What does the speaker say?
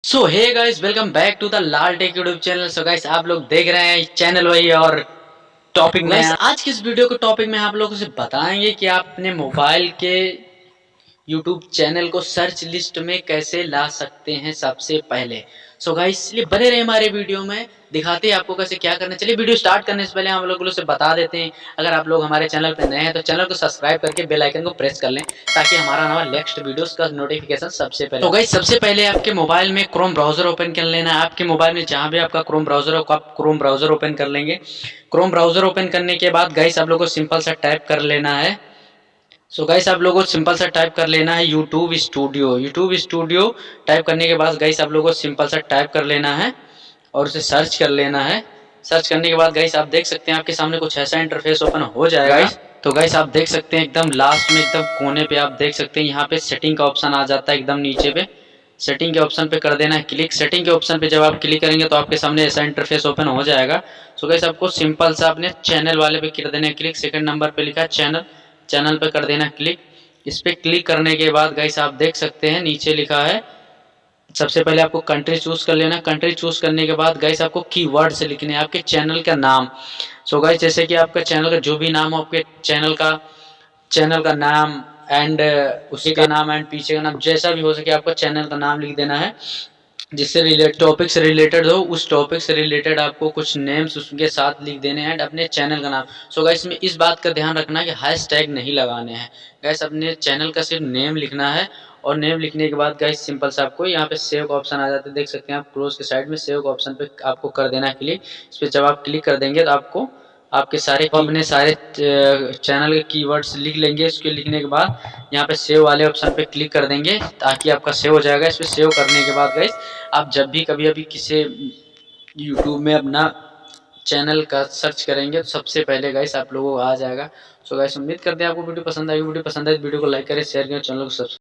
So hey guys, welcome back to the Lal tech YouTube channel. So guys, आप लोग देख रहे हैं चैनल वही और टॉपिक में गाइस आज के इस वीडियो के टॉपिक में आप लोगों से बताएंगे कि आप अपने मोबाइल के यूट्यूब चैनल को सर्च लिस्ट में कैसे ला सकते हैं सबसे पहले। सो गाइस, इसलिए बने रहे हमारे वीडियो में, दिखाते हैं आपको कैसे क्या करना। चलिए वीडियो स्टार्ट करने से पहले हम लोग से बता देते हैं, अगर आप लोग हमारे चैनल पर नए हैं तो चैनल को सब्सक्राइब करके बेल आइकन को प्रेस कर लें ताकि हमारा नवा नेक्स्ट वीडियोस का नोटिफिकेशन सबसे पहले। तो गाइस, सबसे पहले आपके मोबाइल में क्रोम ब्राउजर ओपन कर लेना है। आपके मोबाइल में जहां भी आपका क्रोम ब्राउजर हो आप क्रोम ब्राउजर ओपन कर लेंगे। क्रोम ब्राउजर ओपन करने के बाद गाइस आप लोगों को सिंपल सा टाइप कर लेना है। सो गाइस, आप लोगों को सिंपल सा टाइप कर लेना है YouTube studio. YouTube studio type करने के बाद गाइस आप लोगों को सिंपल सा टाइप कर लेना है और उसे सर्च कर लेना है। सर्च करने के बाद गाइस आप देख सकते हैं आपके सामने कुछ ऐसा इंटरफेस ओपन हो जाएगा गाइस। तो गाइस आप देख सकते हैं एकदम लास्ट में एकदम कोने पे आप देख सकते हैं यहाँ पे सेटिंग का ऑप्शन आ जाता है। एकदम नीचे पे सेटिंग के ऑप्शन पे कर देना है क्लिक। सेटिंग के ऑप्शन पे जब आप क्लिक करेंगे तो आपके सामने ऐसा इंटरफेस ओपन हो जाएगा। सो गाइस, आपको सिंपल सा अपने चैनल वाले पे कर देना है क्लिक। सेकंड नंबर पे लिखा है चैनल, चैनल पे कर देना क्लिक। इस पे क्लिक करने के बाद गाइस आप देख सकते हैं नीचे लिखा है, सबसे पहले आपको कंट्री चूज कर लेना। कंट्री चूज करने के बाद गाइस आपको कीवर्ड से लिखने हैं आपके चैनल का नाम। सो गाइस, जैसे कि आपका चैनल का जो भी नाम हो, आपके चैनल का नाम एंड उसी का नाम एंड पीछे का नाम जैसा भी हो सके आपको चैनल का नाम लिख देना है। जिससे टॉपिक से रिलेटेड हो, उस टॉपिक से रिलेटेड आपको कुछ नेम्स उसके साथ लिख देने हैं अपने चैनल का नाम। सो गाइस, में इस बात का ध्यान रखना है कि हैशटैग नहीं लगाने हैं। गाइस, अपने चैनल का सिर्फ नेम लिखना है और नेम लिखने के बाद गाइस सिंपल से आपको यहाँ पे सेव का ऑप्शन आ जाता है। देख सकते हैं आप क्लोज के साइड में सेव का ऑप्शन पे आपको कर देना है क्लिक। इस पर जब आप क्लिक कर देंगे तो आपको आपके सारे अपने सारे चैनल के कीवर्ड्स लिख लेंगे। इसके लिखने के बाद यहाँ पे सेव वाले ऑप्शन पे क्लिक कर देंगे ताकि आपका सेव हो जाएगा। इस पर सेव करने के बाद गाइस आप जब भी कभी अभी किसी यूट्यूब में अपना चैनल का सर्च करेंगे तो सबसे पहले गाइस आप लोगों को आ जाएगा। सो गाइस, उम्मीद करते हैं आपको वीडियो पसंद आएगी। वीडियो पसंद आए तो वीडियो को लाइक करें, शेयर करें, चैनल को सब्सक्राइब